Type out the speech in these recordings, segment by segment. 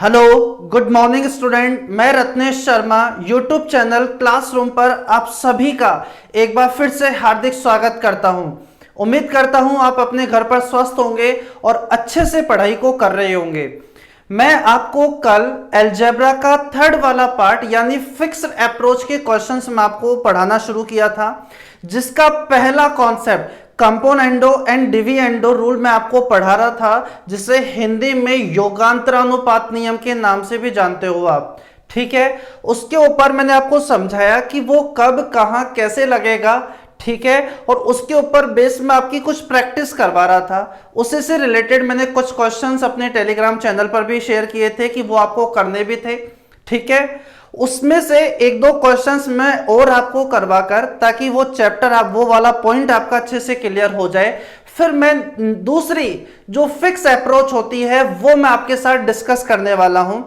Hello, good morning student. मैं Ratnesh Sharma YouTube channel classroom पर आप सभी का एक बार फिर से हार्दिक स्वागत करता हूं। उम्मीद करता हूं आप अपने घर पर स्वस्थ होंगे और अच्छे से पढ़ाई को कर रहे होंगे। मैं आपको कल अलजेब्रा का थर्ड वाला पार्ट यानी फिक्स्ड अप्रोच के क्वेश्चंस में आपको पढ़ाना शुरू किया था, जिसका पहला कॉन्सेप्ट कंपोनेंडो एंड डिविएंडो रूल में आपको पढ़ा रहा था, जिसे हिंदी में योगांतरानुपात नियम के नाम से भी जानते हो आप। ठीक है, उसके ऊपर मैंने आपको समझाया कि वो कब कहां कैसे लगेगा। ठीक है, और उसके ऊपर बेस में आपकी कुछ प्रैक्टिस करवा रहा था। उसी से रिलेटेड मैंने कुछ क्वेश्चंस अपने टेलीग्राम चैनल पर भी शेयर किए थे कि वो आपको करने भी थे। ठीक है, उसमें से एक दो क्वेश्चंस मैं और आपको करवा कर, ताकि वो चैप्टर आप वो वाला पॉइंट आपका अच्छे से क्लियर हो जाए, फिर मैं दूसरी जो फिक्स अप्रोच होती है वो मैं आपके साथ डिस्कस करने वाला हूं।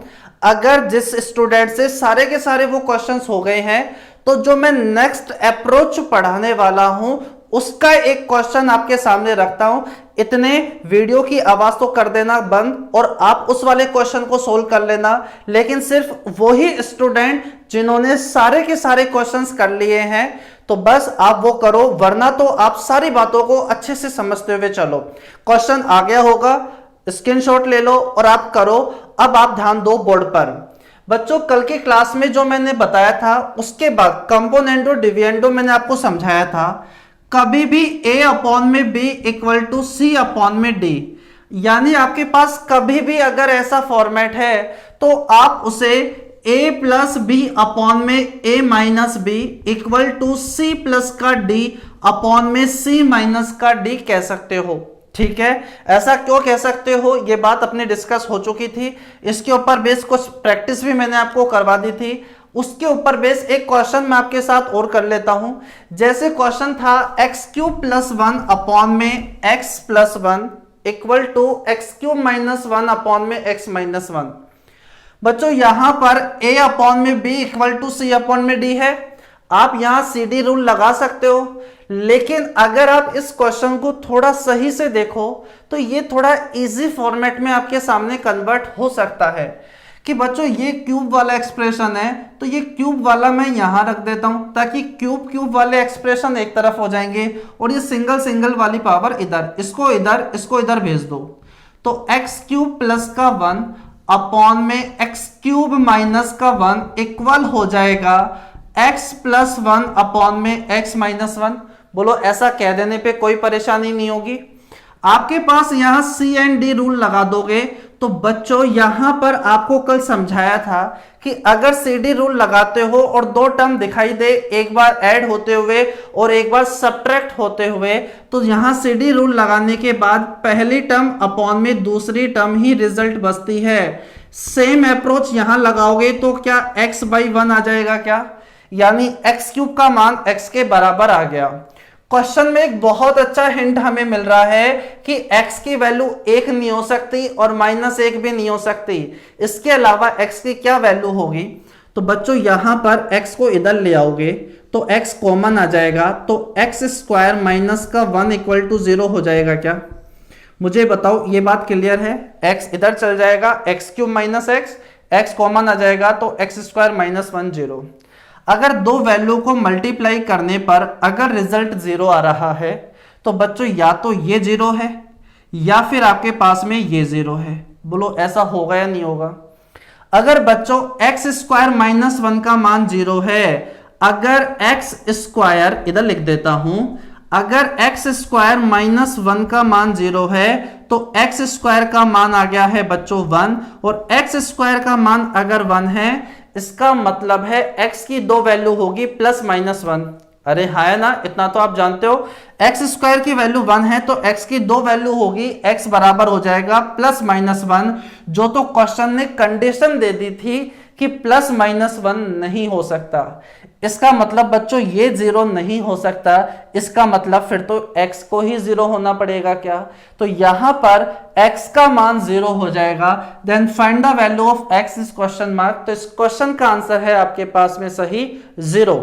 अगर जिस स्टूडेंट से सारे के सारे वो क्वेश्चंस हो गए हैं, तो जो मैं नेक्स्ट अप्रोच पढ़ाने वाला हूं उसका एक क्वेश्चन आपके सामने रखता हूं। इतने वीडियो की आवाज तो कर देना बंद और आप उस वाले क्वेश्चन को सोल्व कर लेना, लेकिन सिर्फ वही स्टूडेंट जिन्होंने सारे के सारे क्वेश्चंस कर लिए हैं तो बस आप वो करो, वरना तो आप सारी बातों को अच्छे से समझते हुए चलो। क्वेश्चन आ गया होगा, स्क्रीनशॉट ले लो और आप करो। अब आप ध्यान दो बोर्ड पर। बच्चों, कल की क्लास में जो मैंने बताया था उसके बाद कंपोनेंडो डिविएंडो मैंने आपको समझाया था। कभी भी a अपॉन में b equal to c upon में d, यानी आपके पास कभी भी अगर ऐसा फॉर्मेट है तो आप उसे a प्लस बी अपॉन में a minus B equal to c plus का d अपॉन में c माइनस का d कह सकते हो। ठीक है, ऐसा क्यों कह सकते हो ये बात अपने डिस्कस हो चुकी थी। इसके ऊपर बेस कुछ प्रैक्टिस भी मैंने आपको करवा दी थी। उसके ऊपर बेस एक क्वेश्चन मैं आपके साथ और कर लेता हूं। जैसे क्वेश्चन था x cube plus one upon में x plus one equal to x cube minus one upon में एक्स माइनस वन। बच्चों, यहां पर a अपॉन में b equal to c upon में d है। आप यहां CD रूल लगा सकते हो, लेकिन अगर आप इस क्वेश्चन को थोड़ा सही से देखो तो ये थोड़ा इजी फॉर्मेट में आपके सामने कन्वर्ट हो सकता है कि बच्चों ये क्यूब वाला एक्सप्रेशन है तो ये क्यूब वाला मैं यहां रख देता हूं, ताकि क्यूब क्यूब वाले एक्सप्रेशन एक तरफ हो जाएंगे और ये सिंगल सिंगल वाली पावर इधर, इसको इधर भेज दो। तो एक्स क्यूब प्लस का वन अपॉन में एक्स क्यूब माइनस का वन इक्वल हो जाएगा एक्स प्लस वन अपॉन में एक्स माइनस वन। बोलो, ऐसा कह देने पे कोई परेशानी नहीं होगी। आपके पास यहां सी एंड डी रूल लगा दोगे तो बच्चों यहां पर आपको कल समझाया था कि अगर सी डी रूल लगाते हो और दो टर्म दिखाई दे, एक बार ऐड होते हुए और एक बार सब्ट्रैक्ट होते हुए, तो यहां सी डी रूल लगाने के बाद पहली टर्म अपॉन में दूसरी टर्म ही रिजल्ट बचती है। सेम अप्रोच यहां लगाओगे तो क्या एक्स बाई वन आ जाएगा क्या, यानी एक्स क्यूब का मान एक्स के बराबर आ गया। क्वेश्चन में एक बहुत अच्छा हिंट हमें मिल रहा है कि x की वैल्यू एक नहीं हो सकती और माइनस एक भी नहीं हो सकती। इसके अलावा x की क्या वैल्यू होगी? तो बच्चों यहां पर x को इधर ले आओगे तो x कॉमन आ जाएगा, तो एक्स स्क्वायर माइनस का वन इक्वल टू जीरो हो जाएगा क्या? मुझे बताओ, ये बात क्लियर है? x इधर चल जाएगा, x cube minus x common आ जाएगा तो x square minus one zero. अगर दो वैल्यू को मल्टीप्लाई करने पर अगर रिजल्ट जीरो आ रहा है तो बच्चों या तो ये जीरो है या फिर आपके पास में ये जीरो है। बोलो, ऐसा होगा या नहीं होगा? अगर बच्चों एक्स स्क्वायर माइनस वन का मान जीरो है, अगर एक्स स्क्वायर इधर लिख देता हूं, अगर एक्स स्क्वायर माइनस वन का मान जीरो है तो एक्स स्क्वायर का मान आ गया है बच्चों वन, और एक्स स्क्वायर का मान अगर वन है इसका मतलब है x की दो वैल्यू होगी प्लस माइनस वन। अरे हाँ है ना, इतना तो आप जानते हो। एक्स स्क्वायर की वैल्यू वन है तो x की दो वैल्यू होगी, x बराबर हो जाएगा प्लस माइनस वन, जो तो क्वेश्चन ने कंडीशन दे दी थी कि प्लस माइनस वन नहीं हो सकता। इसका मतलब बच्चों ये जीरो नहीं हो सकता, इसका मतलब फिर तो x को ही जीरो होना पड़ेगा क्या? तो यहां पर x का मान जीरो हो जाएगा। Then find the value of x is question mark. तो इस क्वेश्चन का आंसर है आपके पास में सही जीरो।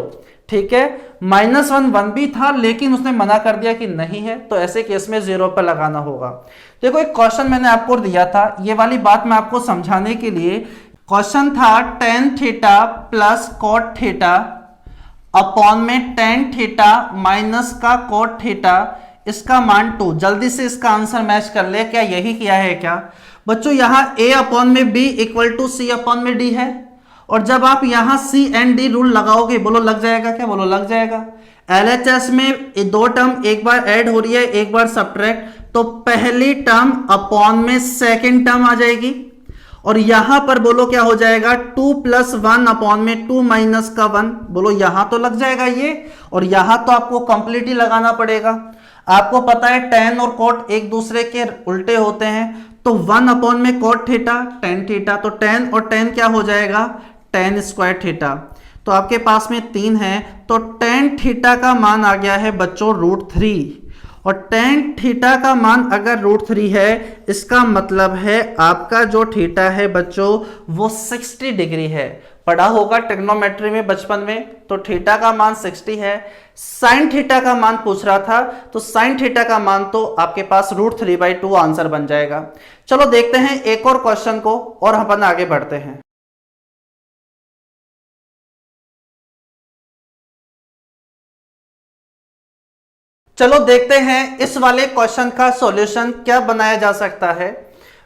ठीक है, -1 1 भी था लेकिन उसने मना कर दिया कि नहीं है, तो ऐसे केस में 0 पर लगाना होगा। देखो एक क्वेश्चन मैंने आपको दिया था, ये वाली बात मैं आपको समझाने के लिए, क्वेश्चन था tan theta plus cot theta upon में tan थीटा माइनस का cot थीटा, इसका मान 2। जल्दी से इसका आंसर मैच कर ले, क्या यही किया है क्या बच्चों? यहां a अपॉन में b equal to c upon में d है, और जब आप यहां C एंड D रूल लगाओगे, बोलो लग जाएगा क्या? बोलो लग जाएगा। LHS में दो टर्म एक बार ऐड हो रही है, एक बार सब्ट्रैक्ट, तो पहली टर्म अपॉन में सेकेंड टर्म आ जाएगी, और यहां पर बोलो क्या हो जाएगा? 2 + 1 अपॉन में 2 माइनस का 1, बोलो यहां तो लग जाएगा ये, और यहां तो आपको कंप्लीटली लगाना पड़ेगा। आपको पता है tan और cot एक दूसरे के उल्टे होते हैं, तो 1 अपॉन में cot थीटा tan थीटा, तो tan और tan क्या हो जाएगा? tan square theta. तो आपके पास में 3 है, तो tan थीटा का मान आ गया है बच्चों √3, और tan थीटा का मान अगर √3 है, इसका मतलब है आपका जो थीटा है बच्चों वो 60 डिग्री है। पढ़ा होगा ट्रिग्नोमेट्री में बचपन में, तो थीटा का मान 60 है। साइन थीटा का मान पूछ रहा था, तो साइन थीटा का मान तो आपके पास √3/2 आंसर बन जाएगा। चलो देखते हैं एक और क्वेश्चन को, और अपन आगे बढ़ते हैं। चलो देखते हैं इस वाले क्वेश्चन का सॉल्यूशन क्या बनाया जा सकता है।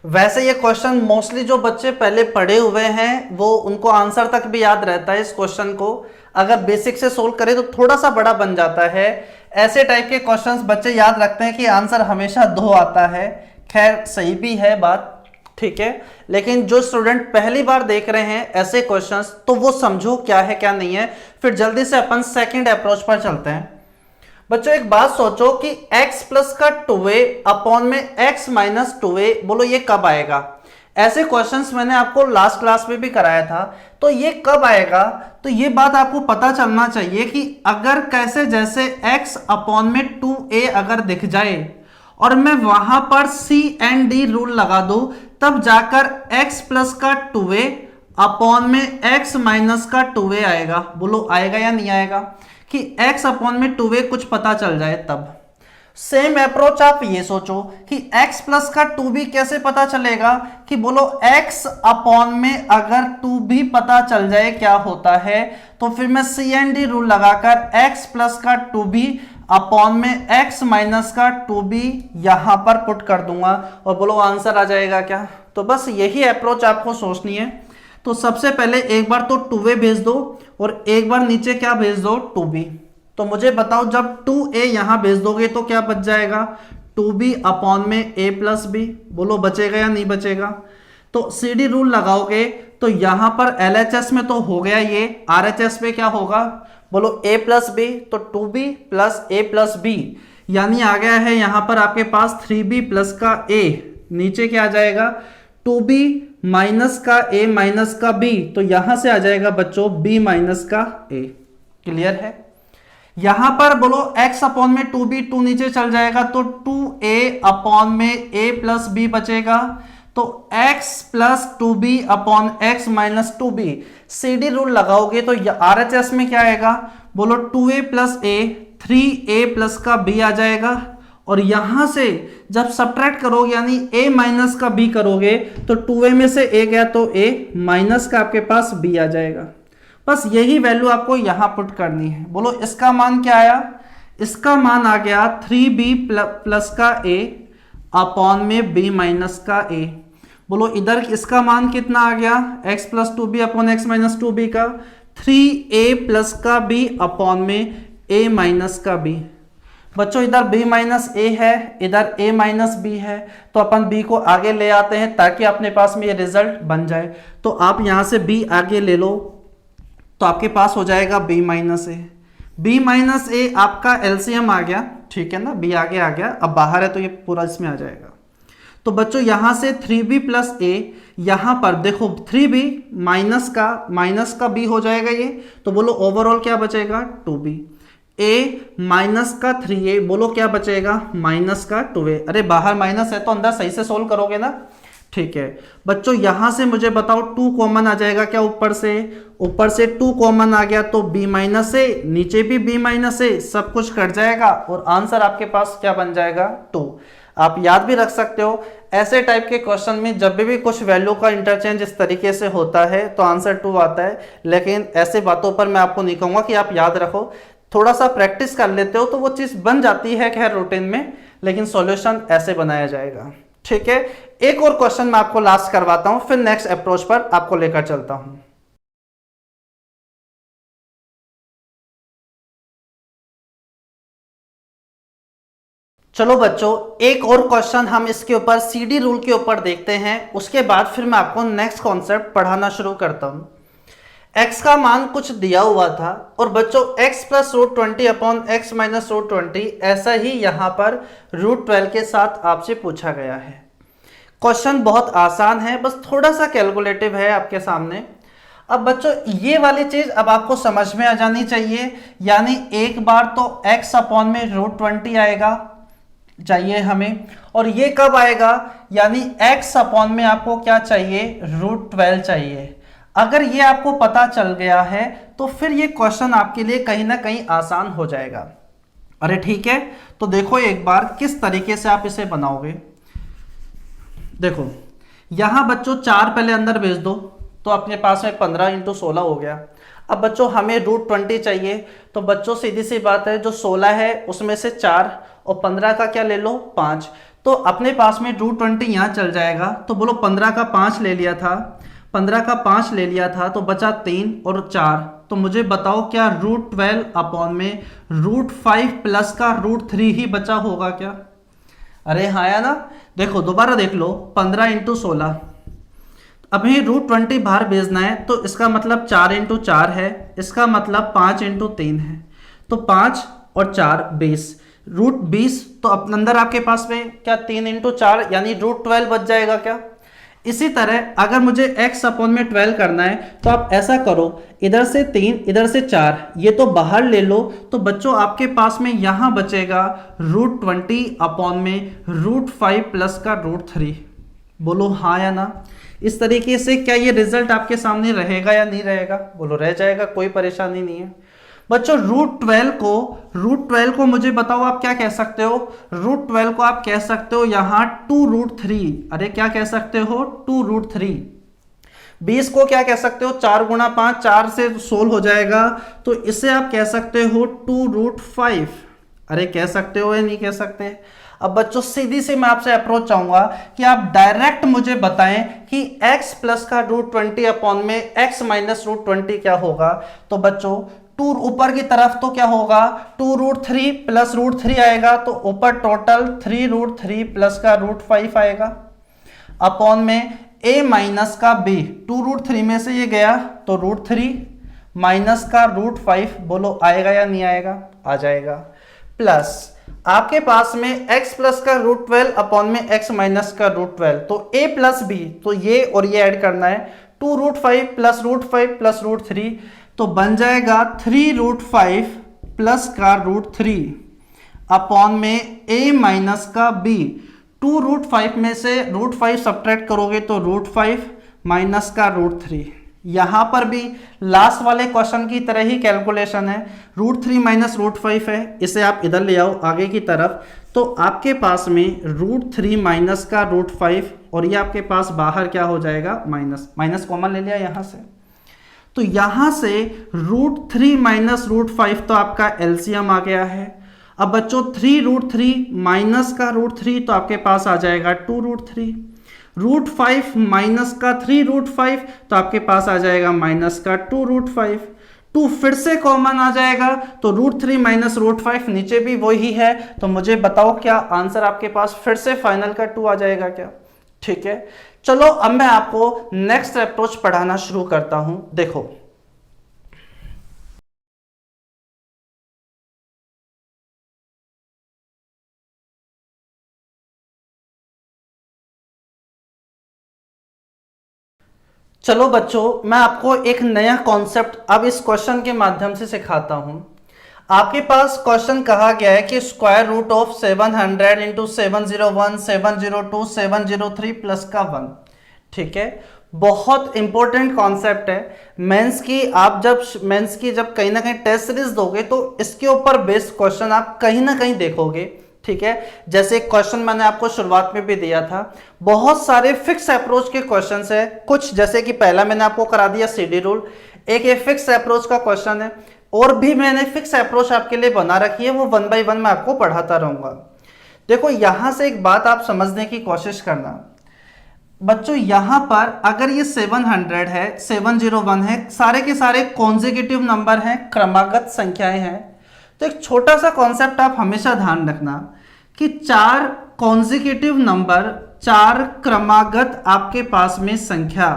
वैसे ये क्वेश्चन मोस्टली जो बच्चे पहले पढ़े हुए हैं वो उनको आंसर तक भी याद रहता है। इस क्वेश्चन को अगर बेसिक से सोल्व करें तो थोड़ा सा बड़ा बन जाता है। ऐसे टाइप के क्वेश्चंस बच्चे याद रखते हैं कि आंसर हमेशा 2 आता है। खैर सही भी है बात, ठीक है, लेकिन जो स्टूडेंट पहली बार देख रहे हैं ऐसे क्वेश्चंस, तो वो समझो क्या है क्या नहीं है। फिर जल्दी से अपन सेकेंड अप्रोच पर चलते हैं। बच्चों एक बात सोचो कि x प्लस का 2a अपॉन में x माइनस 2a, बोलो ये कब आएगा? ऐसे क्वेश्चंस मैंने आपको लास्ट क्लास में भी कराया था, तो ये कब आएगा? तो ये बात आपको पता चलना चाहिए कि अगर कैसे जैसे x अपॉन में 2a अगर दिख जाए और मैं वहां पर C एंड D रूल लगा दूं, तब जाकर x प्लस का 2a अपॉन में x माइनस का 2a आएगा। बोलो आएगा या नहीं आएगा? कि x अपॉन में 2a कुछ पता चल जाए तब। सेम अप्रोच आप ये सोचो कि x प्लस का 2b कैसे पता चलेगा? कि बोलो x अपॉन में अगर 2b पता चल जाए क्या होता है, तो फिर मैं C एंड D रूल लगाकर x प्लस का 2b अपॉन में x माइनस का 2b यहां पर पुट कर दूंगा, और बोलो आंसर आ जाएगा क्या? तो बस यही अप्रोच आपको सोचनी है। तो सबसे पहले एक बार तो 2a भेज दो और एक बार नीचे क्या भेज दो? 2b। तो मुझे बताओ जब 2a यहां भेज दोगे तो क्या बच जाएगा? 2b अपॉन में a प्लस b। बोलो बचेगा या नहीं बचेगा? तो CD रूल लगाओगे तो यहां पर LHS में तो हो गया ये, RHS में क्या होगा? बोलो a प्लस b, तो 2b plus a plus b, यानी आ गया है यहां पर आपके पास 3b प्लस का a, नीचे क्या आ जाएगा? 2b माइनस का a माइनस का b, तो यहां से आ जाएगा बच्चों b माइनस का a। क्लियर है? यहां पर बोलो x अपॉन में 2b, 2 नीचे चल जाएगा तो 2a अपॉन में a प्लस b बचेगा, तो x plus 2b upon x minus 2b। CD rule लगाओगे तो RHS में क्या आएगा? बोलो 2a plus a, 3a plus का b आ जाएगा, और यहां से जब सब्ट्रैक्ट करोगे यानी a माइनस का b करोगे तो 2a में से a गया तो a माइनस का आपके पास b आ जाएगा। बस यही वैल्यू आपको यहां पुट करनी है। बोलो इसका मान क्या आया? इसका मान आ गया 3b प्लस का a अपॉन में b माइनस का a। बोलो इधर इसका मान कितना आ गया? x plus 2b upon x minus 2b का 3a प्लस का b अपॉन में a माइनस का b। बच्चों इधर b माइनस a है, इधर a माइनस b है, तो अपन b को आगे ले आते हैं ताकि अपने पास में ये रिजल्ट बन जाए। तो आप यहां से b आगे ले लो तो आपके पास हो जाएगा b minus a। b minus a आपका एलसीएम आ गया, ठीक है ना, b आगे आ गया, अब बाहर है तो ये पूरा इसमें आ जाएगा। तो बच्चों यहां से 3b प्लस a, यहां पर देखो 3b माइनस का b हो जाएगा ये, तो बोलो ओवरऑल क्या बचेगा? 2b। a माइनस का 3a, बोलो क्या बचेगा? माइनस का 2a। अरे बाहर माइनस है तो अंदर सही से सोल्व करोगे ना, ठीक है बच्चों, यहां से मुझे बताओ 2 कॉमन आ जाएगा क्या? ऊपर से 2 कॉमन आ गया तो b माइनस ए, नीचे भी b माइनस ए, सब कुछ कट जाएगा और आंसर आपके पास क्या बन जाएगा? 2। आप याद भी रख सकते हो, ऐसे टाइप के क्वेश्चन में जब भी कुछ वैल्यू का इंटरचेंज इस तरीके से होता है तो आंसर 2 आता है। लेकिन ऐसे बातों पर मैं आपको नहीं कहूंगा कि आप याद रखो, थोड़ा सा प्रैक्टिस कर लेते हो तो वो चीज बन जाती है खैर रूटीन में, लेकिन सॉल्यूशन ऐसे बनाया जाएगा। ठीक है, एक और क्वेश्चन मैं आपको लास्ट करवाता हूं, फिर नेक्स्ट अप्रोच पर आपको लेकर चलता हूं। चलो बच्चों, एक और क्वेश्चन हम इसके ऊपर सीडी रूल के ऊपर देखते हैं, उसके बाद फिर मैं आपको नेक्स्ट कॉन्सेप्ट पढ़ाना शुरू करता हूं। x का मान कुछ दिया हुआ था और बच्चों x plus root 20 upon x minus root 20, ऐसा ही यहां पर रूट 12 के साथ आपसे पूछा गया है। क्वेश्चन बहुत आसान है, बस थोड़ा सा कैलकुलेटिव है आपके सामने। अब बच्चों ये वाली चीज अब आपको समझ में आ जानी चाहिए, यानी एक बार तो x अपॉन में रूट 20 आएगा चाहिए हमें, और ये कब आएगा? यानी x अपॉन में आपको क्या चाहिए? रूट 12 चाहिए। अगर ये आपको पता चल गया है तो फिर ये क्वेश्चन आपके लिए कहीं ना कहीं आसान हो जाएगा। अरे ठीक है, तो देखो एक बार किस तरीके से आप इसे बनाओगे। देखो यहां बच्चों 4 पहले अंदर भेज दो तो अपने पास में 15 इंटू 16 हो गया। अब बच्चों हमें रूट 20 चाहिए, तो बच्चों सीधी सी बात है, जो 16 है उसमें से 4 और 15 का क्या ले लो? 5। तो अपने पास में रूट 20 यहां चल जाएगा, तो बोलो 15 का 5 ले लिया था, 15 का 5 ले लिया था तो बचा 3 और 4। तो मुझे बताओ क्या रूट 12 अपॉन में रूट 5 प्लस का रूट 3 ही बचा होगा क्या? अरे हाँ या ना? देखो दोबारा देख लो, 15 इंटू 16, अभी रूट 20 बाहर भेजना है तो इसका मतलब 4 इंटू 4 है, इसका मतलब 5 इंटू 3 है, तो 5 और 4 20, रूट 20। तो अंदर आपके पास में क्या 3 इंटू 4 यानी रूट 12 बच जाएगा क्या? इसी तरह अगर मुझे x अपॉन में 12 करना है तो आप ऐसा करो, इधर से 3 इधर से 4, ये तो बाहर ले लो, तो बच्चों आपके पास में यहां बचेगा रूट 20 अपॉन में रूट 5 प्लस का रूट 3। बोलो हाँ या ना? इस तरीके से क्या ये रिजल्ट आपके सामने रहेगा या नहीं रहेगा? बोलो रह जाएगा, कोई परेशानी नहीं है। बच्चों रूट 12 को मुझे बताओ आप क्या कह सकते हो? रूट 12 को आप कह सकते हो यहां 2 रूट 3। अरे क्या कह सकते हो? 2 रूट 3। 20 को क्या कह सकते हो? 4 गुणा 5, 4 से 16 हो जाएगा, तो इसे आप कह सकते हो 2 रूट 5। अरे कह सकते हो या नहीं कह सकते? अब बच्चों सीधी से मैं आपसे अप्रोच चाहूंगा कि आप डायरेक्ट मुझे बताएं कि x प्लस का रूट 20 अपॉन में x माइनस रूट 20 क्या होगा। तो बच्चों 2 ऊपर की तरफ तो क्या होगा? 2 रूट 3 प्लस रूट 3 आएगा, तो ऊपर टोटल 3 रूट 3 प्लस का रूट 5 आएगा, अपॉन में a माइनस का b, 2 रूट 3 में से ये गया तो रूट 3 माइनस का रूट 5, बोलो आएगा या नहीं आएगा? आ जाएगा। प्लस आपके पास में x प्लस का रूट 12 अपॉन में x माइनस का रूट 12, तो a प्लस b, तो ये और ये ऐड करना है, 2 root 5 plus root 5 plus root 3, तो बन जाएगा 3 रूट 5 प्लस का रूट 3 अपॉन में a माइनस का b। 2 रूट 5 में से रूट 5 सब्ट्रैक्ट करोगे तो रूट 5 माइनस का रूट 3। यहां पर भी लास्ट वाले क्वेश्चन की तरह ही कैलकुलेशन है, रूट 3 माइनस रूट 5 है, इसे आप इधर ले आओ आगे की तरफ, तो आपके पास में रूट 3 माइनस का रूट 5, और ये आपके पास बाहर क्या हो जाएगा? माइनस, माइनस कॉमन ले लिया यहां से, तो यहां से रूट 3 माइनस रूट 5 तो आपका एलसीएम आ गया है। अब बच्चों 3 रूट 3 माइनस का रूट 3 तो आपके पास आ जाएगा 2 रूट 3, रूट 5 माइनस का 3 रूट 5 तो आपके पास आ जाएगा माइनस का 2 रूट 5। 2 फिर से कॉमन आ जाएगा, तो रूट 3 माइनस रूट 5 नीचे भी वही है, तो मुझे बताओ क्या आंसर आपके पास फिर से फाइनल का 2 आ जाएगा क्या? ठीक है, चलो अब मैं आपको नेक्स्ट अप्रोच पढ़ाना शुरू करता हूं। देखो चलो बच्चों, मैं आपको एक नया कॉन्सेप्ट अब इस क्वेश्चन के माध्यम से सिखाता हूं। आपके पास क्वेश्चन कहा गया है कि square root of 700 into 701 702 703 plus का 1। ठीक है, बहुत इंपॉर्टेंट कॉन्सेप्ट है मेंस की। आप जब मेंस की जब कहीं ना कहीं टेस्ट सीरीज दोगे तो इसके ऊपर बेस्ड क्वेश्चन आप कहीं ना कहीं देखोगे। ठीक है, जैसे क्वेश्चन मैंने आपको शुरुआत में भी दिया था, बहुत सारे फिक्स अप्रोच के क्वेश्चंस है। कुछ जैसे कि पहला मैंने आपको करा दिया सीडी रूल, एक ये फिक्स अप्रोच का क्वेश्चन है, और भी मैंने फिक्स अप्रोच आपके लिए बना रखी है, वो 1 बाय 1 मैं आपको पढ़ाता रहूंगा। देखो यहां से एक बात आप समझने की कोशिश करना बच्चों, यहां पर अगर ये 700 है, 701 है, सारे के सारे कॉन्जिक्यूटिव नंबर हैं, क्रमागत संख्याएं हैं। तो एक छोटा सा कॉन्सेप्ट आप हमेशा ध्यान रखना कि 4 कॉन्जिक्यूटिव नंबर, 4 क्रमागत आपके पास में संख्या,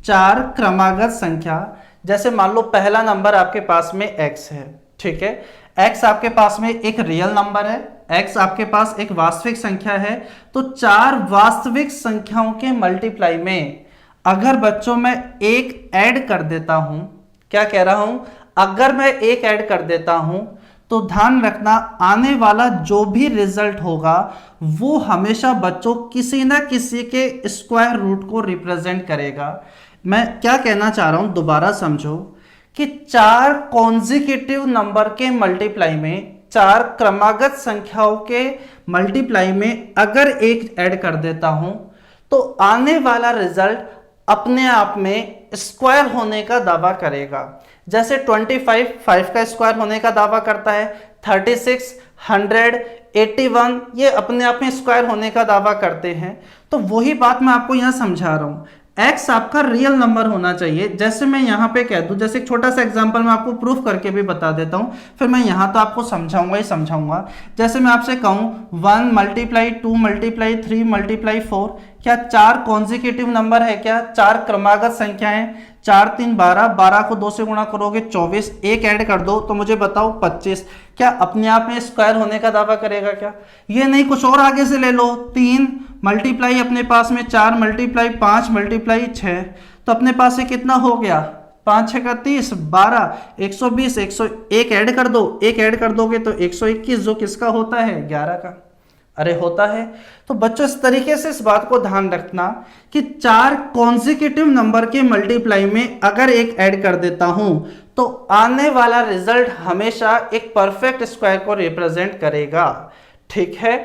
4 क्रमागत संख्या, जैसे मान लो पहला नंबर आपके पास में x है। ठीक है, x आपके पास में एक रियल नंबर है, x आपके पास एक वास्तविक संख्या है। तो 4 वास्तविक संख्याओं के मल्टीप्लाई में अगर बच्चों मैं एक ऐड कर देता हूं, क्या कह रहा हूं, अगर मैं एक ऐड कर देता हूं तो ध्यान रखना आने वाला जो भी रिजल्ट होगा वो हमेशा बच्चों किसी ना किसी के स्क्वायर रूट को रिप्रेजेंट करेगा। मैं क्या कहना चाह रहा हूं, दोबारा समझो कि 4 कॉन्जिक्यूटिव नंबर के मल्टीप्लाई में, 4 क्रमागत संख्याओं के मल्टीप्लाई में अगर एक ऐड कर देता हूं तो आने वाला रिजल्ट अपने आप में स्क्वायर होने का दावा करेगा। जैसे 25 5 का स्क्वायर होने का दावा करता है, 36 100 81 ये अपने आप में स्क्वायर होने का दावा करते हैं। तो वही बात मैं आपको यहां समझा रहा हूं, x आपका रियल नंबर होना चाहिए। जैसे मैं यहाँ पे कह दूं, जैसे एक छोटा सा एग्जांपल मैं आपको प्रूफ करके भी बता देता हूँ, फिर मैं यहाँ तो आपको समझाऊंगा ही समझाऊंगा। जैसे मैं आपसे कहूँ 1 मल्टीप्लाई 2 मल्टीप्लाई 3 मल्टीप्लाई 4, क्या 4 कॉन्जिक्यूटिव नंबर है क्या, 4 क्रमागत संख्याएं, 4 3 12, 12 को 2 से गुणा करोगे 24, एक ऐड कर दो तो मुझे बताओ 25, क्या अपने आप में स्क्वायर होने का दावा करेगा क्या? ये नहीं, कुछ और आगे से ले लो, 3 मल्टीप्लाई अपने पास में 4 मल्टीप्लाई 5 मल्टीप्लाई 6, तो अपने पास ये कितना हो गया, 5 6 का 30, 12 120, 101 ऐड कर दो, एक ऐड कर दोगे तो 121, जो किसका होता है, 11 का। अरे होता है। तो बच्चों इस तरीके से इस बात को ध्यान रखना कि 4 कॉन्जिक्यूटिव नंबर के मल्टीप्लाई में अगर एक ऐड कर देता हूं तो आने वाला रिजल्ट हमेशा एक परफेक्ट स्क्वायर को रिप्रेजेंट करेगा। ठीक है,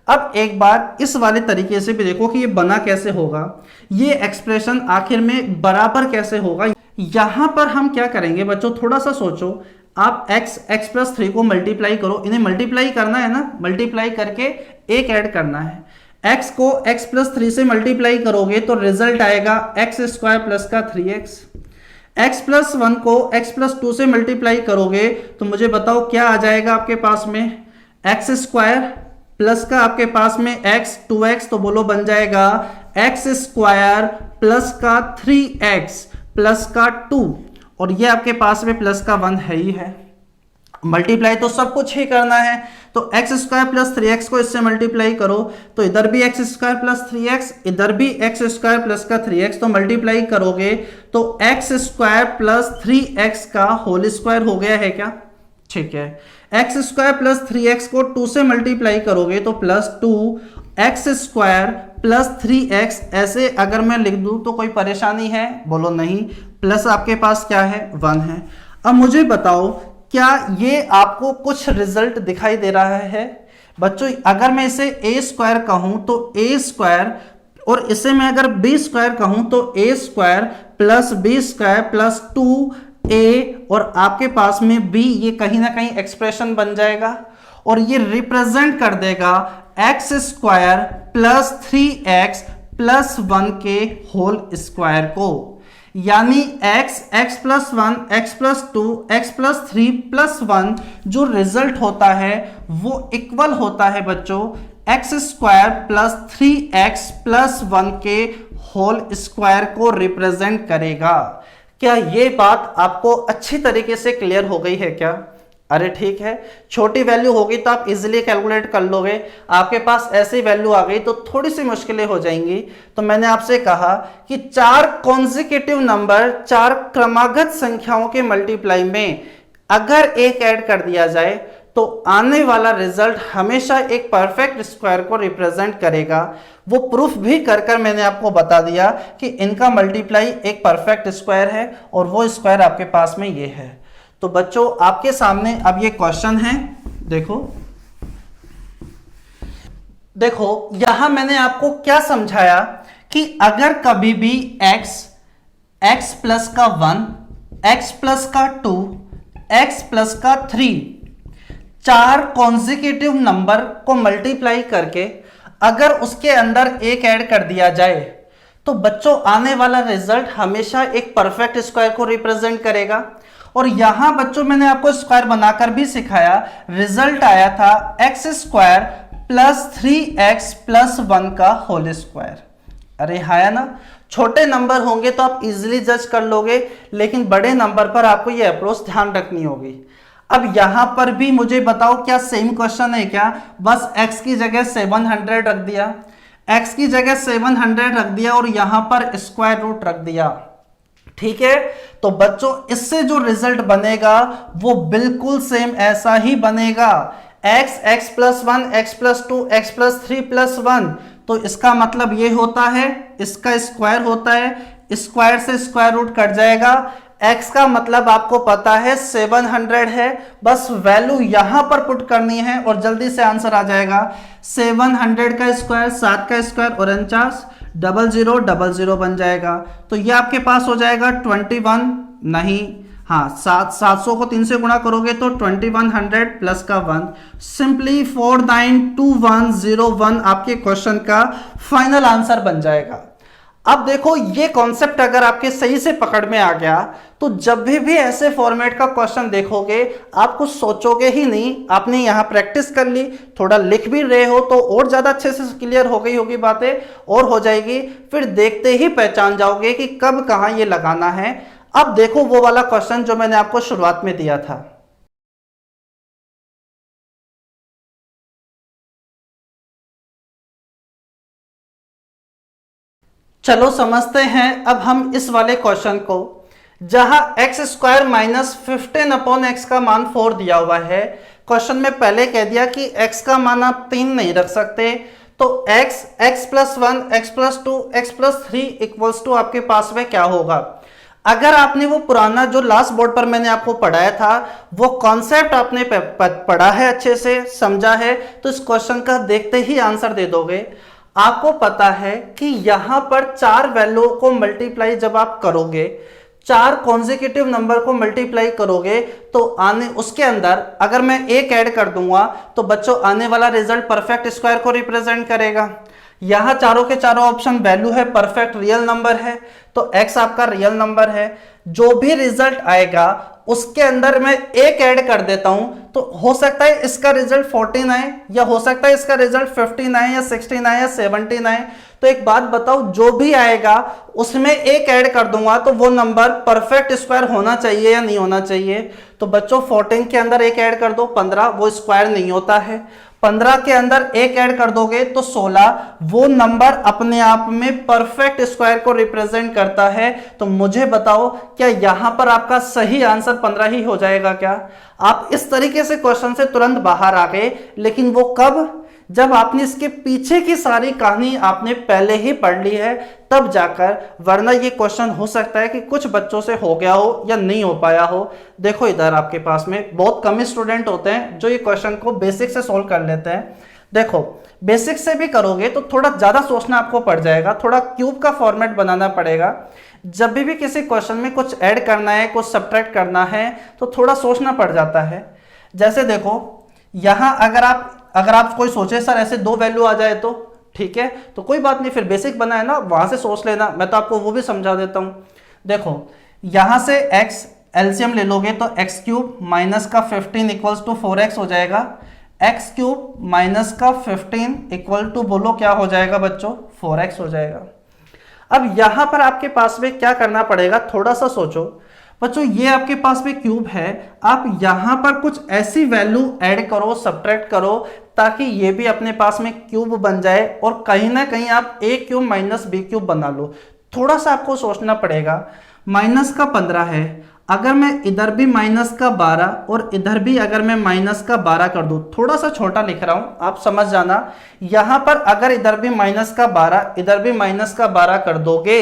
अब एक बार इस वाले तरीके से भी देखो कि ये बना कैसे होगा, ये एक्सप्रेशन आखिर में बराबर कैसे होगा। यहां पर हम क्या करेंगे बच्चों, थोड़ा सा सोचो, आप x प्लस 3 को मल्टीप्लाई करो, इन्हें मल्टीप्लाई करना है ना, मल्टीप्लाई करके एक ऐड करना है। x को x प्लस 3 से मल्टीप्लाई करोगे तो रिजल्ट आएगा x स्क्वायर प्लस का 3x। x प्लस 1 को x प्लस 2 से मल्टीप्लाई करोगे तो मुझे बताओ क्या आ जाएगा आपके पास में, x स्क्वायर प्लस का आपके पास में x 2x, तो बोलो बन जाएगा x स्क्वायर प्लस का 3x प्लस का 2, और ये आपके पास में प्लस का 1 है ही है। मल्टीप्लाई तो सब कुछ ही करना है, तो x स्क्वायर प्लस 3x को इससे मल्टीप्लाई करो तो इधर भी x स्क्वायर प्लस 3x, इधर भी x स्क्वायर प्लस का 3x, तो मल्टीप्लाई करोगे तो x स्क्वायर प्लस 3x का होल स्क्वायर हो गया है क्या? ठीक है, x स्क्वायर प्लस 3x को 2 से मल्टीप्लाई करोगे तो plus 2x square plus 3x, ऐसे अगर मैं लिख दूं तो कोई परेशानी है? बोलो नहीं, प्लस आपके पास क्या है, 1 है। अब मुझे बताओ क्या ये आपको कुछ रिजल्ट दिखाई दे रहा है बच्चों? अगर मैं इसे a स्क्वायर कहूं तो a स्क्वायर, और इसे मैं अगर b स्क्वायर कहूं तो a square plus b square plus 2a, और आपके पास में b, ये कहीं ना कहीं एक्सप्रेशन बन जाएगा और ये रिप्रेजेंट कर देगा x square plus 3x plus 1 के होल स्क्वायर को, यानी x plus 1 x plus 2 x plus 3 plus 1 जो रिजल्ट होता है वो इक्वल होता है बच्चों x square plus 3x plus 1 के होल स्क्वायर को रिप्रेजेंट करेगा। क्या ये बात आपको अच्छी तरीके से क्लियर हो गई है क्या? अरे ठीक है, छोटी वैल्यू होगी तो आप इजीली कैलकुलेट कर लोगे, आपके पास ऐसी वैल्यू आ गई तो थोड़ी सी मुश्किलें हो जाएंगी। तो मैंने आपसे कहा कि 4 कॉन्जिक्यूटिव नंबर, 4 क्रमागत संख्याओं के मल्टीप्लाई में अगर एक ऐड कर दिया जाए तो आने वाला रिजल्ट हमेशा एक परफेक्ट स्क्वायर को रिप्रेजेंट करेगा। वो प्रूफ भी कर मैंने आपको बता दिया कि इनका मल्टीप्लाई एक परफेक्ट स्क्वायर है और वो स्क्वायर आपके पास में ये है। तो बच्चों आपके सामने अब ये क्वेश्चन है, देखो यहां मैंने आपको क्या समझाया कि अगर कभी भी x प्लस का 1, x प्लस का 2, x प्लस का 3 चार कॉन्जिक्यूटिव नंबर को मल्टीप्लाई करके अगर उसके अंदर एक ऐड कर दिया जाए तो बच्चों आने वाला रिजल्ट हमेशा एक परफेक्ट स्क्वायर को रिप्रेजेंट करेगा। और यहां बच्चों मैंने आपको स्क्वायर बनाकर भी सिखाया, रिजल्ट आया था x square plus 3x plus 1 का होल स्क्वायर। अरे है ना, छोटे नंबर होंगे तो आप इजीली जज कर लोगे, लेकिन बड़े नंबर पर आपको ये अप्रोच ध्यान रखनी होगी। अब यहां पर भी मुझे बताओ क्या सेम क्वेश्चन है क्या? बस x की जगह 700 रख दिया, x की जगह 700 रख दिया और यहां पर स्क्वायर रूट रख दिया, ठीक है। तो बच्चों इससे जो रिजल्ट बनेगा वो बिल्कुल सेम ऐसा ही बनेगा, x plus 1, x plus 2, x plus 3 plus 1। तो इसका मतलब ये होता है, इसका स्क्वायर होता है, स्क्वायर से स्क्वायर रूट कट जाएगा। x का मतलब आपको पता है 700 है, बस वैल्यू यहां पर पुट करनी है और जल्दी से आंसर आ जाएगा। 700 का स्क्वायर 7 का स्क्वायर और 49 0000 बन जाएगा। तो ये आपके पास हो जाएगा 21, नहीं हाँ 700 को 3 से गुणा करोगे तो 2100 प्लस का 1, सिंपली 492101 आपके क्वेश्चन का फाइनल आंसर बन जाएगा। अब देखो ये कॉन्सेप्ट अगर आपके सही से पकड़ में आ गया तो जब भी ऐसे फॉर्मेट का क्वेश्चन देखोगे आप कुछ सोचोगे ही नहीं। आपने यहां प्रैक्टिस कर ली, थोड़ा लिख भी रहे हो तो और ज्यादा अच्छे से क्लियर हो गई होगी बातें और हो जाएगी, फिर देखते ही पहचान जाओगे कि कब कहां ये लगाना है। अब देखो वो वाला क्वेश्चन जो मैंने आपको शुरुआत में दिया था, चलो समझते हैं अब हम इस वाले क्वेश्चन को, जहां x square minus 15 upon x का मान 4 दिया हुआ है। क्वेश्चन में पहले कह दिया कि x का मान आप 3 नहीं रख सकते, तो x plus 1, x plus 2, x plus 3 equals to आपके पास में क्या होगा। अगर आपने वो पुराना जो लास्ट बोर्ड पर मैंने आपको पढ़ाया था वो कॉन्सेप्ट आपने पढ़ा है, अच्छे से समझा है, तो इस क्वेश्चन का देखते ही आंसर दे दोगे। आपको पता है कि यहां पर चार वैल्यू को मल्टीप्लाई जब आप करोगे, चार कॉन्जिक्यूटिव नंबर को मल्टीप्लाई करोगे तो आने उसके अंदर अगर मैं एक ऐड कर दूंगा तो बच्चों आने वाला रिजल्ट परफेक्ट स्क्वायर को रिप्रेजेंट करेगा। यहां चारों के चारों ऑप्शन वैल्यू है, परफेक्ट रियल नंबर है, तो x आपका रियल नंबर है। जो भी रिजल्ट आएगा उसके अंदर मैं एक ऐड कर देता हूं तो हो सकता है इसका रिजल्ट 14 आए, या हो सकता है इसका रिजल्ट 15 आए, या 16 आए, या 17 आए। तो एक बात बताओ, जो भी आएगा उसमें एक ऐड कर दूंगा तो वो नंबर परफेक्ट स्क्वायर होना चाहिए या नहीं होना चाहिए। तो बच्चों 14 के अंदर एक ऐड कर दो 15, वो स्क्वायर नहीं होता है। 15 के अंदर एक ऐड कर दोगे तो 16, वो नंबर अपने आप में परफेक्ट स्क्वायर को रिप्रेजेंट करता है। तो मुझे बताओ क्या यहां पर आपका सही आंसर 15 ही हो जाएगा क्या? आप इस तरीके से क्वेश्चन से तुरंत बाहर आ गए, लेकिन वो कब? जब आपने इसके पीछे की सारी कहानी आपने पहले ही पढ़ ली है तब जाकर, वरना ये क्वेश्चन हो सकता है कि कुछ बच्चों से हो गया हो या नहीं हो पाया हो। देखो इधर आपके पास में बहुत कम स्टूडेंट होते हैं जो ये क्वेश्चन को बेसिक से सोल्व कर लेते हैं। देखो बेसिक से भी करोगे तो थोड़ा ज्यादा सोचना आपको पड़ जाएगा, थोड़ा क्यूब का फॉर्मेट बनाना पड़ेगा। जब भी किसी क्वेश्चन में कुछ ऐड करना है, कुछ सब्ट्रैक्ट करना है तो थोड़ा सोचना पड़ जाता है। जैसे देखो यहां अगर आप कोई सोचे सर ऐसे दो वैल्यू आ जाए तो ठीक है, तो कोई बात नहीं, फिर बेसिक बना है ना, वहां से सोच लेना, मैं तो आपको वो भी समझा देता हूं। देखो यहां से x एलसीएम ले लोगे तो x क्यूब माइनस का 15 इक्वल्स टू 4x हो जाएगा। x क्यूब माइनस का 15 इक्वल टू बोलो क्या हो जाएगा बच्चों? 4x हो जाएगा। अब यहां पर आपके पास में क्या करना पड़ेगा, थोड़ा सा सोचो बच्चों। ये आपके पास में क्यूब है, आप यहां पर कुछ ऐसी वैल्यू ऐड करो, सब्ट्रैक्ट करो, ताकि ये भी अपने पास में क्यूब बन जाए और कहीं ना कहीं आप a cube minus B cube बना लो। थोड़ा सा आपको सोचना पड़ेगा। माइनस का 15 है, अगर मैं इधर भी -12 और इधर भी अगर मैं -12 कर दूं, थोड़ा सा छोटा लिख रहा हूं, आप समझ जाना। यहां पर अगर इधर भी -12 इधर भी -12 कर दोगे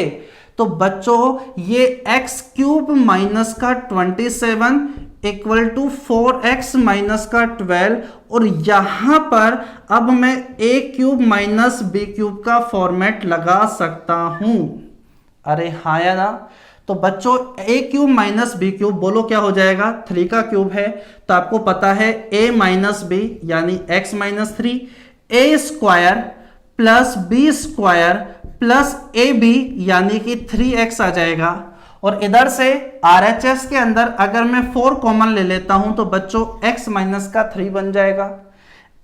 तो बच्चों ये x³ -27 इक्वल टू 4x -12, और यहां पर अब मैं a³ b³ का फॉर्मेट लगा सकता हूं। अरे हाँ या ना? तो बच्चों a³ b³ बोलो क्या हो जाएगा, 3 का क्यूब है तो आपको पता है a - b यानी x - 3, a² plus b² plus ab यानी कि 3x आ जाएगा। और इधर से RHS के अंदर अगर मैं 4 कॉमन ले लेता हूं तो बच्चों x - 3 बन जाएगा,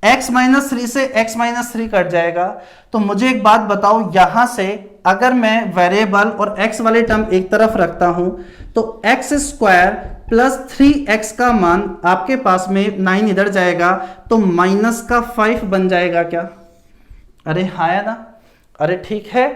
x - 3 से x - 3 कट जाएगा। तो मुझे एक बात बताओ, यहां से अगर मैं वेरिएबल और x वाली टर्म एक तरफ रखता हूं तो x² प्लस 3x का मान आपके पास में 9 इधर जाएगा तो -5 बन जाएगा क्या? अरे हाँ या ना? अरे ठीक है।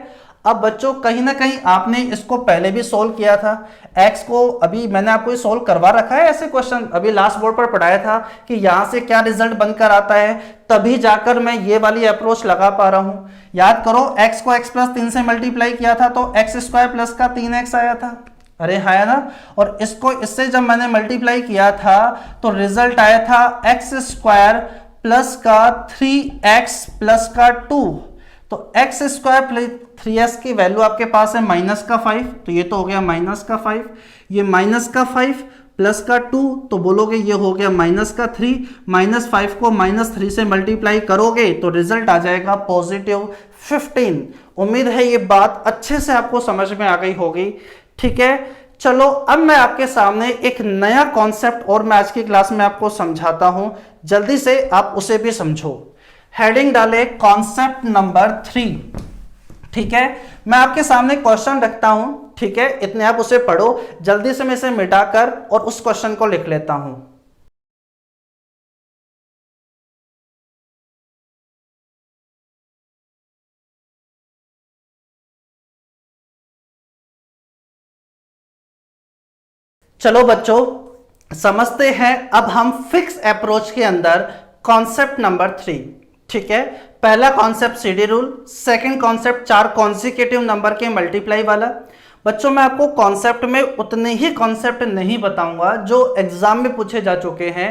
अब बच्चों कहीं ना कहीं आपने इसको पहले भी सोल्व किया था, x को अभी मैंने आपको ये सोल्व करवा रखा है ऐसे क्वेश्चन, अभी लास्ट बोर्ड पर पढ़ाया था कि यहां से क्या रिजल्ट बनकर आता है, तभी जाकर मैं ये वाली अप्रोच लगा पा रहा हूं। याद करो x को x + 3 से मल्टीप्लाई किया था तो x² प्लस का 3x आया था। अरे हाँ ना? और इसको इससे जब मैंने मल्टीप्लाई किया था तो रिजल्ट आया था x² प्लस का 3x प्लस का 2। तो x² प्लस 3x की वैल्यू आपके पास है -5, तो ये तो हो गया -5, ये -5 प्लस का 2 तो बोलोगे ये हो गया -3, -5 को -3 से मल्टीप्लाई करोगे तो रिजल्ट आ जाएगा +15। उम्मीद है ये बात अच्छे से आपको समझ में आ गई होगी। ठीक है, चलो अब मैं आपके सामने एक नया कॉन्सेप्ट और मैं आज की क्लास में आपको समझाता हूं, जल्दी से आप उसे भी समझो। हेडिंग डाले कॉन्सेप्ट नंबर 3। ठीक है, मैं आपके सामने क्वेश्चन रखता हूं, ठीक है, इतने आप उसे पढ़ो, जल्दी से मैं इसे मिटाकर और उस क्वेश्चन को लिख लेता हूं। चलो बच्चों समझते हैं अब हम फिक्स अप्रोच के अंदर कॉन्सेप्ट नंबर 3। ठीक है, पहला concept CD rule, second concept 4 consecutive number के मल्टीप्लाई वाला। बच्चों मैं आपको कॉन्सेप्ट में उतने ही कॉन्सेप्ट नहीं बताऊंगा जो एग्जाम में पूछे जा चुके हैं।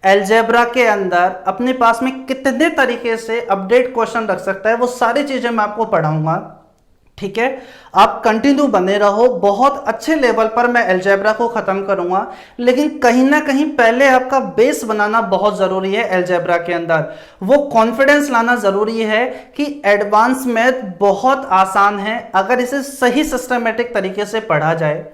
अलजेब्रा के अंदर अपने पास में कितने तरीके से अपडेट क्वेश्चन रख सकता है वो सारी चीजें मैं आपको पढ़ाऊंगा। ठीक है, आप कंटिन्यू बने रहो, बहुत अच्छे लेवल पर मैं अलजेब्रा को खत्म करूंगा, लेकिन कहीं ना कहीं पहले आपका बेस बनाना बहुत जरूरी है। अलजेब्रा के अंदर वो कॉन्फिडेंस लाना जरूरी है कि एडवांस मैथ बहुत आसान है अगर इसे सही सिस्टमेटिक तरीके से पढ़ा जाए।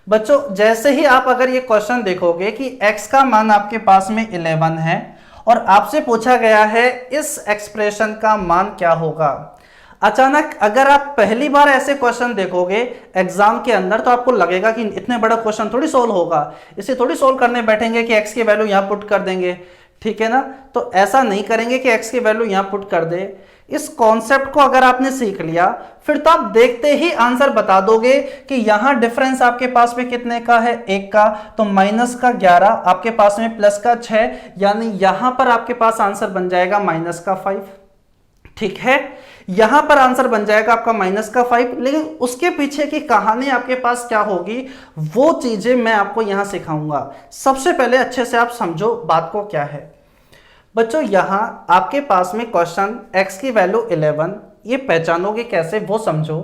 बच्चों जैसे ही आप अगर ये क्वेश्चन देखोगे कि x का मान आपके पास में 11 है और आपसे पूछा गया है इस एक्सप्रेशन का मान क्या होगा, अचानक अगर आप पहली बार ऐसे क्वेश्चन देखोगे एग्जाम के अंदर तो आपको लगेगा कि इतने बड़ा क्वेश्चन थोड़ी सोल्व होगा, इसे थोड़ी सोल्व करने बैठेंगे कि x की वैल्यू यहां पुट कर देंगे। ठीक है ना, तो ऐसा नहीं करेंगे कि x की वैल्यू यहां पुट कर दे। इस कॉन्सेप्ट को अगर आपने सीख लिया फिर तो आप देखते ही आंसर बता दोगे कि यहां डिफरेंस आपके पास में कितने का है, 1 का, तो -11 आपके पास में +6, यानी यहां पर आपके पास आंसर बन जाएगा -5। ठीक है, यहां पर आंसर बन जाएगा आपका -5, लेकिन उसके पीछे की कहानी आपके पास क्या होगी वो चीजें मैं आपको यहां सिखाऊंगा। सबसे पहले अच्छे से आप समझो बात को क्या है। बच्चों यहां आपके पास में क्वेश्चन x की वैल्यू 11, ये पहचानोगे कैसे वो समझो।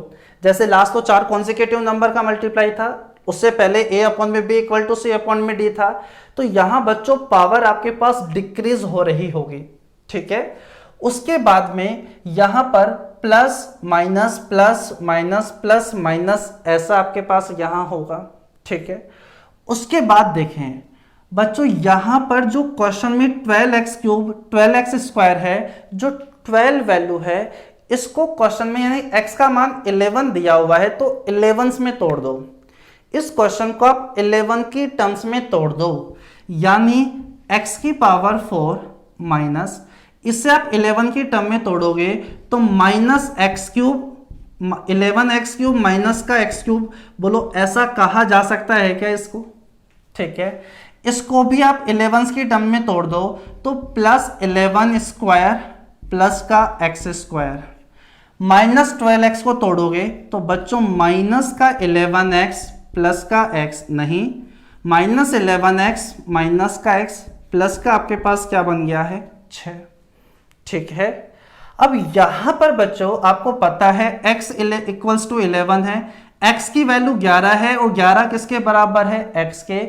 जैसे लास्ट तो 4 कॉन्सिक्यूटिव नंबर का मल्टीप्लाई था, उससे पहले a/b = c/d था, तो यहां बच्चों पावर आपके पास डिक्रीज हो रही होगी। ठीक है, उसके बाद में यहां पर plus minus plus minus plus minus ऐसा आपके पास यहां होगा। ठीक है, उसके बाद देखें बच्चों यहां पर जो क्वेश्चन में 12x³ 12x² है, जो 12 वैल्यू है, इसको क्वेश्चन में यानी x का मान 11 दिया हुआ है तो 11s में तोड़ दो। इस क्वेश्चन को आप 11 की टर्म्स में तोड़ दो, यानी x⁴ माइनस, इससे आप 11 की टर्म में तोड़ोगे तो -x³ 11x³ माइनस का x³, बोलो ऐसा कहा जा सकता है क्या इसको? ठीक है, इसको भी आप 11 की टर्म में तोड़ दो तो प्लस 11 स्क्वायर प्लस का एक्स स्क्वायर, माइनस 12x को तोड़ोगे तो बच्चों माइनस का 11x प्लस का x, नहीं माइनस 11x माइनस का x प्लस का आपके पास क्या बन गया है 6। ठीक है, अब यहां पर बच्चों आपको पता है x इक्वल्स टू 11 है, x की वैल्यू 11 है और 11 किसके बराबर है x के।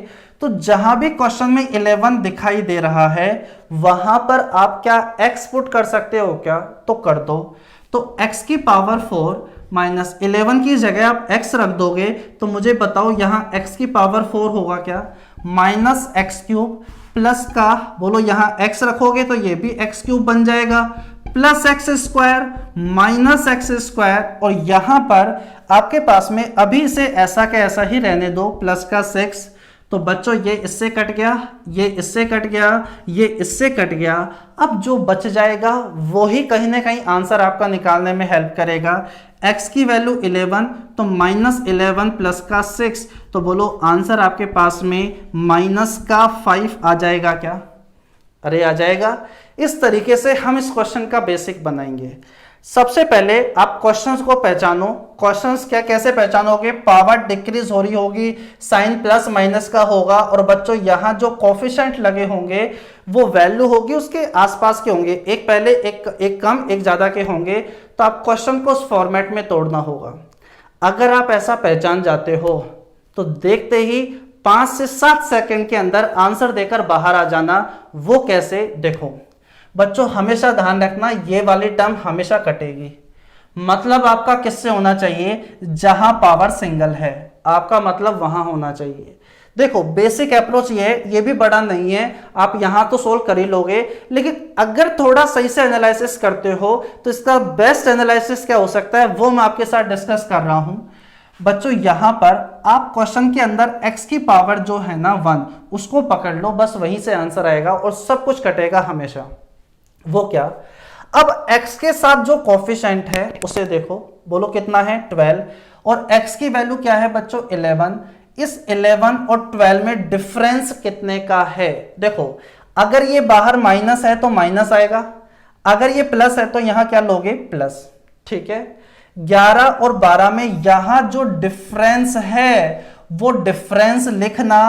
तो जहां भी क्वेश्चन में 11 दिखाई दे रहा है वहां पर आप क्या x पुट कर सकते हो क्या, तो कर दो। तो x की पावर 4 माइनस 11 की जगह आप x रख दोगे तो मुझे बताओ यहां x की पावर 4 होगा क्या, माइनस एक्स क्यूब प्लस का, बोलो यहां x रखोगे तो ये भी x क्यूब बन जाएगा, plus x square minus x square, और यहां पर आपके पास में अभी इसे ऐसा का ऐसा ही रहने दो, प्लस का 6। तो बच्चों ये इससे कट गया, ये इससे कट गया, ये इससे कट गया। अब जो बच जाएगा वो ही कहीं ना कहीं आंसर आपका निकालने में हेल्प करेगा। x की वैल्यू 11 तो माइनस 11 प्लस का 6, तो बोलो आंसर आपके पास में माइनस का 5 आ जाएगा क्या, अरे आ जाएगा। इस तरीके से हम इस क्वेश्चन का बेसिक बनाएंगे। सबसे पहले आप क्वेश्चंस को पहचानो। क्वेश्चंस क्या कैसे पहचानोगे, पावर डिक्रीज हो रही होगी, साइन प्लस माइनस का होगा, और बच्चों यहां जो कोफिशिएंट लगे होंगे वो वैल्यू होगी उसके आसपास के होंगे, एक पहले एक कम एक ज्यादा के होंगे। तो आप क्वेश्चन को उस फॉर्मेट में तोड़ना होगा। अगर आप ऐसा पहचान जाते हो तो देखते ही 5 से 7 सेकंड के अंदर आंसर देकर बाहर आ जाना। वो कैसे, देखो बच्चों हमेशा ध्यान रखना ये वाली टर्म हमेशा कटेगी। मतलब आपका किससे होना चाहिए, जहां पावर सिंगल है आपका मतलब वहां होना चाहिए। देखो बेसिक अप्रोच ये है, ये भी बड़ा नहीं है, आप यहां तो सोल्व कर ही लोगे, लेकिन अगर थोड़ा सही से एनालिसिस करते हो तो इसका बेस्ट एनालिसिस क्या हो सकता है वो मैं आपके साथ डिस्कस कर रहा हूं। बच्चों यहां पर आप क्वेश्चन के अंदर x की पावर जो है ना 1 उसको पकड़ लो, बस वहीं से आंसर आएगा और सब कुछ कटेगा हमेशा। वो क्या, अब x के साथ जो कोफिशिएंट है उसे देखो, बोलो कितना है 12, और x की वैल्यू क्या है बच्चों 11। इस 11 और 12 में डिफरेंस कितने का है, देखो अगर ये बाहर माइनस है तो माइनस आएगा, अगर ये प्लस है तो यहां क्या लोगे प्लस। ठीक है, 11 और 12 में यहां जो डिफरेंस है वो डिफरेंस लिखना,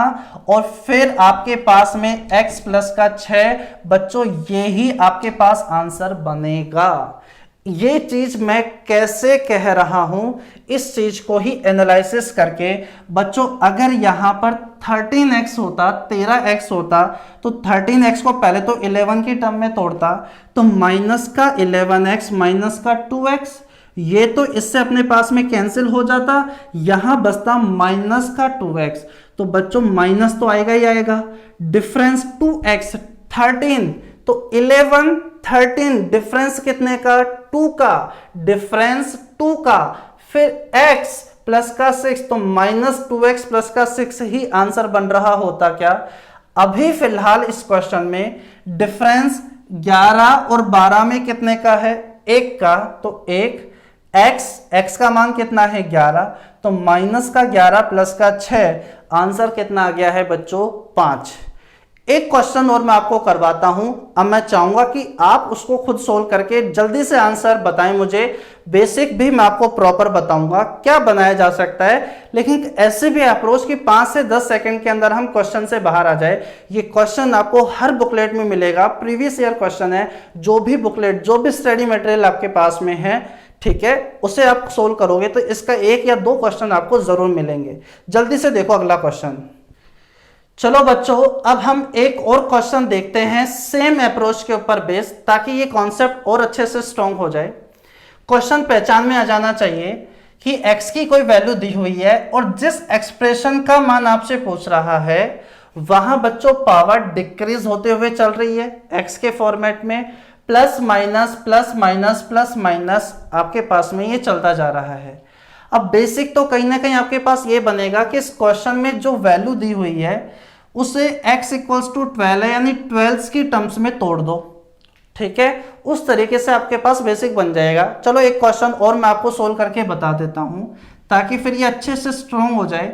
और फिर आपके पास में x प्लस का 6, बच्चों ये ही आपके पास आंसर बनेगा। ये चीज मैं कैसे कह रहा हूं, इस चीज को ही एनालिसिस करके। बच्चों अगर यहां पर 13x होता, 13x होता, तो 13x को पहले तो 11 की टर्म में तोड़ता, तो माइनस का 11x माइनस का 2x, ये तो इससे अपने पास में कैंसिल हो जाता, यहां बचता माइनस का 2x। तो बच्चों माइनस तो आएगा ही आएगा, डिफरेंस 2x 13, तो 11 13 डिफरेंस कितने का 2 का, डिफरेंस 2 का, फिर x प्लस का 6, तो माइनस 2x प्लस का 6 ही आंसर बन रहा होता क्या। अभी फिलहाल इस क्वेश्चन में डिफरेंस 11 और 12 में कितने का है 1 का, तो 1 x का मान कितना है 11, तो माइनस का 11 प्लस का 6, आंसर कितना आ गया है बच्चों 5। एक क्वेश्चन और मैं आपको करवाता हूं, अब मैं चाहूंगा कि आप उसको खुद सोल्व करके जल्दी से आंसर बताएं मुझे। बेसिक भी मैं आपको प्रॉपर बताऊंगा क्या बनाया जा सकता है, लेकिन ऐसे भी अप्रोच कि 5 से 10 सेकंड के अंदर हम क्वेश्चन से बाहर आ जाए। ये क्वेश्चन आपको हर बुकलेट में मिलेगा, प्रीवियस ईयर क्वेश्चन है, जो भी बुकलेट जो भी स्टडी मटेरियल आपके पास में है, ठीक है, उसे आप सोल्व करोगे तो इसका 1 या 2 क्वेश्चन आपको जरूर मिलेंगे। जल्दी से देखो अगला क्वेश्चन। चलो बच्चों अब हम एक और क्वेश्चन देखते हैं सेम अप्रोच के ऊपर बेस, ताकि ये कॉन्सेप्ट और अच्छे से स्ट्रॉन्ग हो जाए। क्वेश्चन पहचान में आ जाना चाहिए कि x की कोई वैल्यू दी हुई है और जिस एक्सप्रेशन का मान आपसे पूछ रहा है वहां बच्चों पावर डिक्रीज होते हुए चल रही है x के फॉर्मेट में, plus minus plus minus plus minus आपके पास में ये चलता जा रहा है। अब बेसिक तो कहीं ना कहीं आपके पास ये बनेगा कि इस क्वेश्चन में जो वैल्यू दी हुई है उसे x इक्वल्स टू 12 है, यानी 12 की टर्म्स में तोड़ दो। ठीक है, उस तरीके से आपके पास बेसिक बन जाएगा। चलो एक क्वेश्चन और मैं आपको सोल्व करके बता देता हूं ताकि फिर ये अच्छे से स्ट्रॉन्ग हो जाए।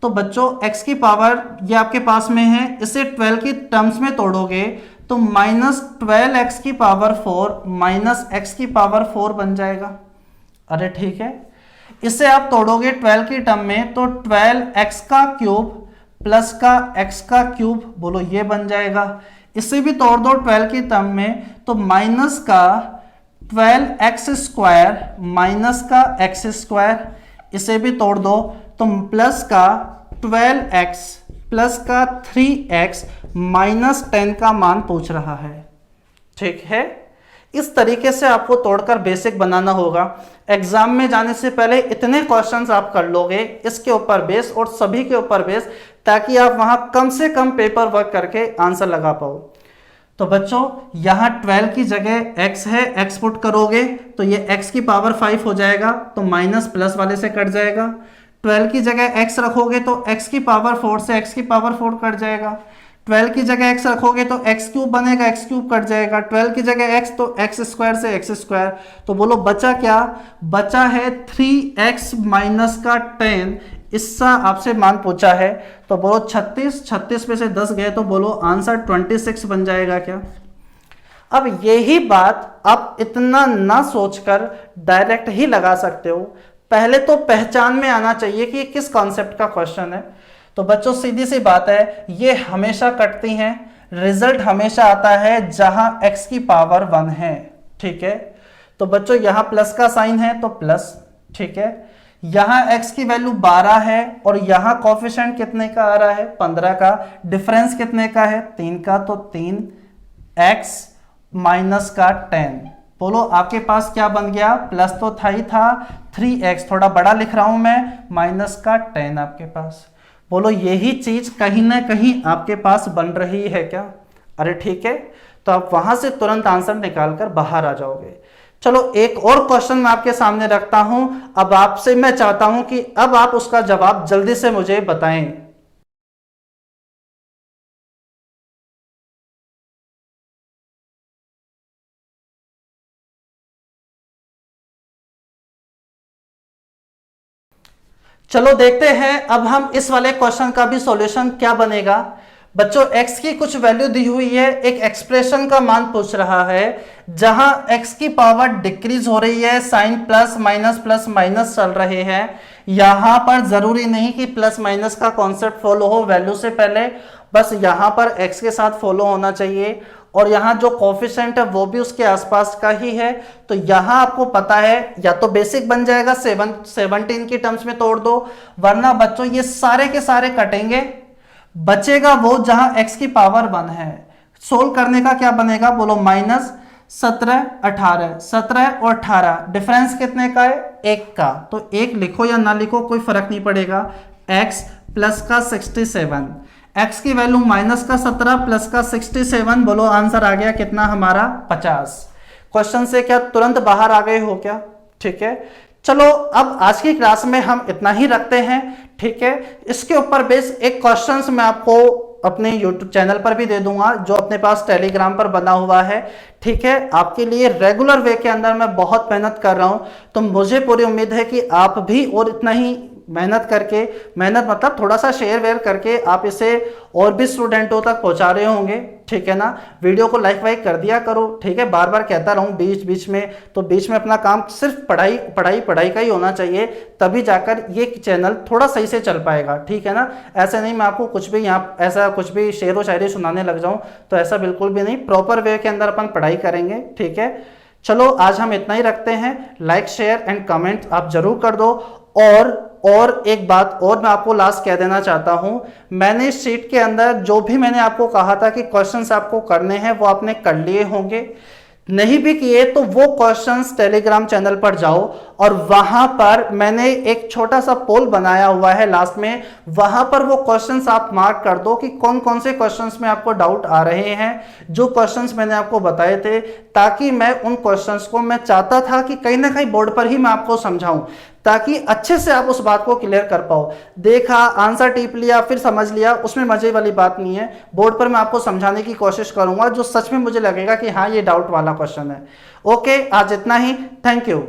तो बच्चों x की पावर ये आपके पास में है, इसे 12 की टर्म्स में तोड़ोगे तो -12x की पावर 4 माइनस x की पावर 4 बन जाएगा। अरे ठीक है, इसे आप तोड़ोगे 12 की टर्म में तो 12x का क्यूब प्लस का x का क्यूब, बोलो ये बन जाएगा। इसे भी तोड़ दो 12 की टर्म में तो माइनस का 12x स्क्वायर माइनस का x स्क्वायर, इसे भी तोड़ दो तो प्लस का 12x प्लस का 3x माइनस 10 का मान पूछ रहा है। ठीक है, इस तरीके से आपको तोड़कर बेसिक बनाना होगा। एग्जाम में जाने से पहले इतने क्वेश्चंस आप कर लोगे इसके ऊपर बेस और सभी के ऊपर बेस, ताकि आप वहां कम से कम पेपर वर्क करके आंसर लगा पाओ। तो बच्चों यहां 12 की जगह x है, x पुट करोगे तो ये x की पावर 5 हो जाएगा, तो माइनस प्लस वाले से कट जाएगा। 12 की जगह x रखोगे तो x की पावर 4 से x की पावर 4 कट जाएगा। 12 की जगह x रखोगे तो x क्यूब बनेगा, x क्यूब कट जाएगा। 12 की जगह x तो x स्क्वायर से x स्क्वायर, तो बोलो बचा क्या? बचा है 3x माइनस का 10, इसका आपसे मान पूछा है तो बोलो 36, 36 में से 10 गए तो बोलो आंसर 26 बन जाएगा क्या? अब यही बात आप इतना ना सोचकर डायरेक्ट ही लगा सकते हो, पहले तो पहचान में आना चाहिए कि किस कॉन्सेप्ट का क्वेश्चन है। तो बच्चों सीधी सी बात है, ये हमेशा कटती हैं, रिजल्ट हमेशा आता है जहां x की पावर 1 है। ठीक है, तो बच्चों यहां प्लस का साइन है तो प्लस, ठीक है, यहां x की वैल्यू 12 है और यहां कोफिशिएंट कितने का आ रहा है? 15 का। डिफरेंस कितने का है? 3 का, तो 3x माइनस का 10, बोलो आपके पास क्या बन गया? प्लस तो था ही था, 3x थोड़ा बड़ा लिख रहा हूं मैं, माइनस का 10 आपके पास। बोलो यही चीज कहीं ना कहीं आपके पास बन रही है क्या? अरे ठीक है, तो आप वहां से तुरंत आंसर निकालकर बाहर आ जाओगे। चलो एक और क्वेश्चन मैं आपके सामने रखता हूं, अब आपसे मैं चाहता हूं कि अब आप उसका जवाब जल्दी से मुझे बताएं। चलो देखते हैं अब हम इस वाले क्वेश्चन का भी सॉल्यूशन क्या बनेगा। बच्चों x की कुछ वैल्यू दी हुई है, एक एक्सप्रेशन का मान पूछ रहा है जहां x की पावर डिक्रीज हो रही है, साइन प्लस माइनस चल रहे हैं। यहां पर जरूरी नहीं कि प्लस माइनस का कॉन्सेप्ट फॉलो हो वैल्यू से पहले, बस यहां पर x के साथ फॉलो होना चाहिए और यहाँ जो कोफिशिएंट है वो भी उसके आसपास का ही है। तो यहाँ आपको पता है या तो बेसिक बन जाएगा 17 की टर्म्स में तोड़ दो, वरना बच्चों ये सारे के सारे कटेंगे, बचेगा वो जहां x की पावर 1 है। सोल्व करने का क्या बनेगा? बोलो माइनस 17, 18, 17 और 18 डिफरेंस कितने का है? 1 का, तो 1 लिखो या ना लिखो कोई फर्क नहीं पड़ेगा। x प्लस का 67, x की वैल्यू माइनस का 17 प्लस का 67, बोलो आंसर आ गया कितना हमारा? 50। क्वेश्चन से क्या तुरंत बाहर आ गए हो क्या? ठीक है, चलो अब आज की क्लास में हम इतना ही रखते हैं। ठीक है, इसके ऊपर बेस एक क्वेश्चंस मैं आपको अपने YouTube चैनल पर भी दे दूंगा जो अपने पास टेलीग्राम पर बना हुआ है। ठीक है, आपके लिए रेगुलर वे के अंदर मैं बहुत मेहनत कर रहा हूं, तो मुझे पूरी उम्मीद है कि आप भी और इतना ही मेहनत करके, मेहनत मतलब थोड़ा सा शेयर वेयर करके आप इसे और भी स्टूडेंटों तक पहुंचा रहे होंगे। ठीक है ना, वीडियो को लाइक वाइक कर दिया करो। ठीक है, बार बार कहता रहूं बीच बीच में, तो बीच में अपना काम सिर्फ पढ़ाई पढ़ाई पढ़ाई का ही होना चाहिए, तभी जाकर ये चैनल थोड़ा सही से चल पाएगा। ठीक है ना, ऐसे नहीं मैं आपको कुछ भी यहाँ ऐसा कुछ भी शेर व शायरी सुनाने लग जाऊं, तो ऐसा बिल्कुल भी नहीं, प्रॉपर वे के अंदर अपन पढ़ाई करेंगे। ठीक है, चलो आज हम इतना ही रखते हैं। लाइक शेयर एंड कमेंट आप जरूर कर दो। और एक बात और मैं आपको लास्ट कह देना चाहता हूं, मैंने इस शीट के अंदर जो भी मैंने आपको कहा था कि क्वेश्चंस आपको करने हैं वो आपने कर लिए होंगे, नहीं भी किए तो वो क्वेश्चंस टेलीग्राम चैनल पर जाओ और वहां पर मैंने एक छोटा सा पोल बनाया हुआ है लास्ट में, वहां पर वो क्वेश्चंस आप मार्क कर दो कि कौन कौन से क्वेश्चंस में आपको डाउट आ रहे हैं, जो क्वेश्चंस मैंने आपको बताए थे, ताकि मैं उन क्वेश्चंस को, मैं चाहता था कि कहीं ना कहीं बोर्ड पर ही मैं आपको समझाऊं, ताकि अच्छे से आप उस बात को क्लियर कर पाओ। देखा, आंसर टिप लिया, फिर समझ लिया, उसमें मजे वाली बात नहीं है। बोर्ड पर मैं आपको समझाने की कोशिश करूंगा जो सच में मुझे लगेगा कि हाँ ये डाउट वाला क्वेश्चन है। ओके, आज इतना ही, थैंक यू।